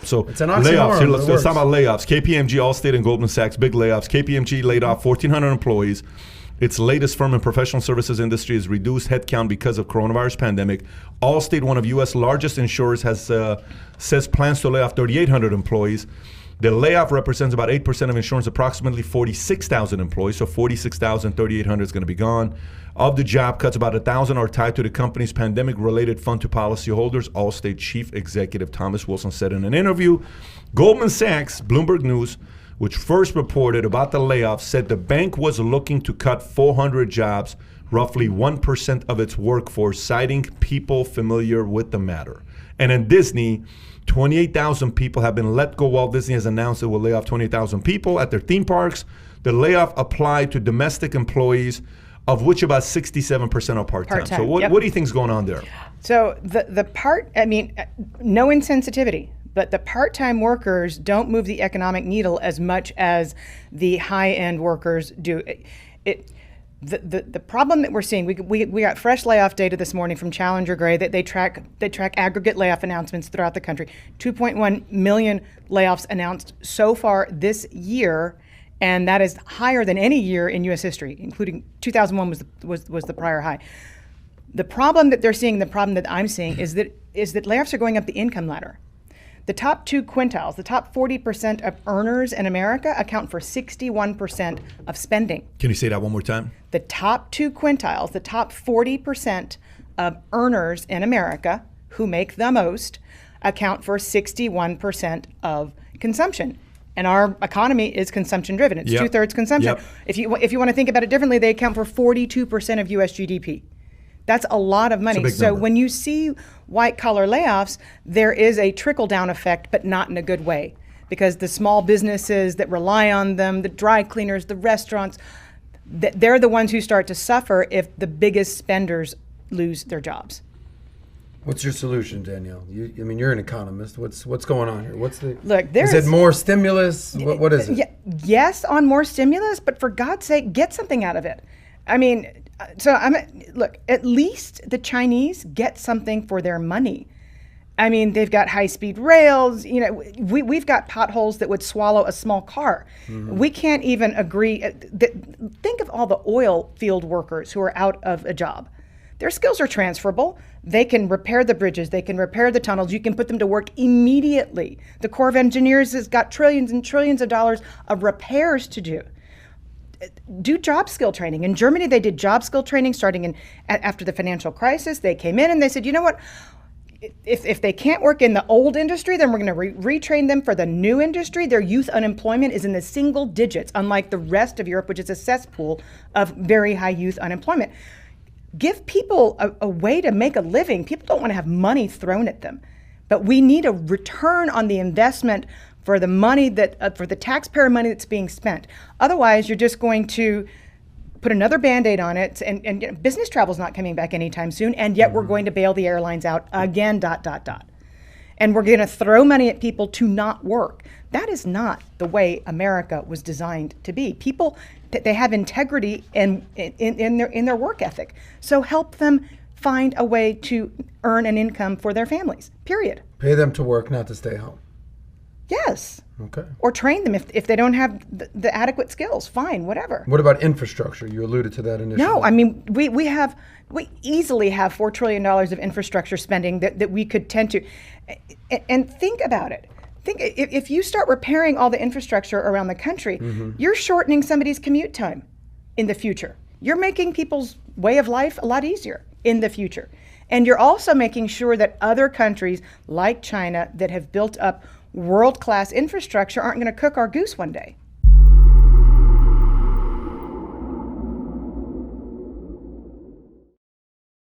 So it's an oxymoron, layoffs. Here, let's talk about layoffs. KPMG, AllState and Goldman Sachs, big layoffs. KPMG laid off 1,400 employees. Its latest firm in professional services industry has reduced headcount because of coronavirus pandemic. AllState, one of U.S. largest insurers, says plans to lay off 3,800 employees. The layoff represents about 8% of insurance, approximately 46,000 employees. So 46,000, 3,800 is going to be gone. Of the job cuts, about 1,000 are tied to the company's pandemic-related fund to policyholders. Allstate Chief Executive Thomas Wilson said in an interview. Goldman Sachs, Bloomberg News, which first reported about the layoffs, said the bank was looking to cut 400 jobs, roughly 1% of its workforce, citing people familiar with the matter. And in Disney, 28,000 people have been let go. Walt Disney has announced it will lay off 28,000 people at their theme parks. The layoff applied to domestic employees, of which about 67% are part-time. So what do you think is going on there? So no insensitivity, but the part-time workers don't move the economic needle as much as the high-end workers do. The problem that we're seeing, we got fresh layoff data this morning from Challenger Gray that they track aggregate layoff announcements throughout the country. 2.1 million layoffs announced so far this year, and that is higher than any year in U.S. history, including 2001 was the prior high. The problem that they're seeing, the problem that I'm seeing, is that layoffs are going up the income ladder. The top two quintiles, the top 40% of earners in America account for 61% of spending. Can you say that one more time? The top two quintiles, the top 40% of earners in America who make the most account for 61% of consumption. And our economy is consumption driven. It's two-thirds consumption. If you want to think about it differently, they account for 42% of US GDP. That's a lot of money. So when you see white collar layoffs, there is a trickle down effect, but not in a good way, because the small businesses that rely on them, the dry cleaners, the restaurants, they're the ones who start to suffer if the biggest spenders lose their jobs. What's your solution, Danielle? You're an economist. What's going on here? Is it more stimulus? What is it? Yes, on more stimulus, but for God's sake, get something out of it. At least the Chinese get something for their money. They've got high-speed rails. We've got potholes that would swallow a small car. Mm-hmm. We can't even agree. Think of all the oil field workers who are out of a job. Their skills are transferable. They can repair the bridges. They can repair the tunnels. You can put them to work immediately. The Corps of Engineers has got trillions and trillions of dollars of repairs to do. Do job skill training. In Germany, they did job skill training starting after the financial crisis. They came in and they said, you know what? If they can't work in the old industry, then we're going to retrain them for the new industry. Their youth unemployment is in the single digits, unlike the rest of Europe, which is a cesspool of very high youth unemployment. Give people a way to make a living. People don't want to have money thrown at them, but we need a return on the investment for the money for the taxpayer money that's being spent. Otherwise, you're just going to put another Band-Aid on it, and business travel's not coming back anytime soon, and yet we're going to bail the airlines out again, ... And we're going to throw money at people to not work. That is not the way America was designed to be. People, they have integrity in their work ethic. So help them find a way to earn an income for their families, period. Pay them to work, not to stay home. Yes. Okay. Or train them if they don't have the adequate skills. Fine, whatever. What about infrastructure? You alluded to that initially. No, we easily have $4 trillion of infrastructure spending that we could tend to. And think about it. Think if you start repairing all the infrastructure around the country, you're shortening somebody's commute time in the future. You're making people's way of life a lot easier in the future. And you're also making sure that other countries like China that have built up world-class infrastructure aren't going to cook our goose one day.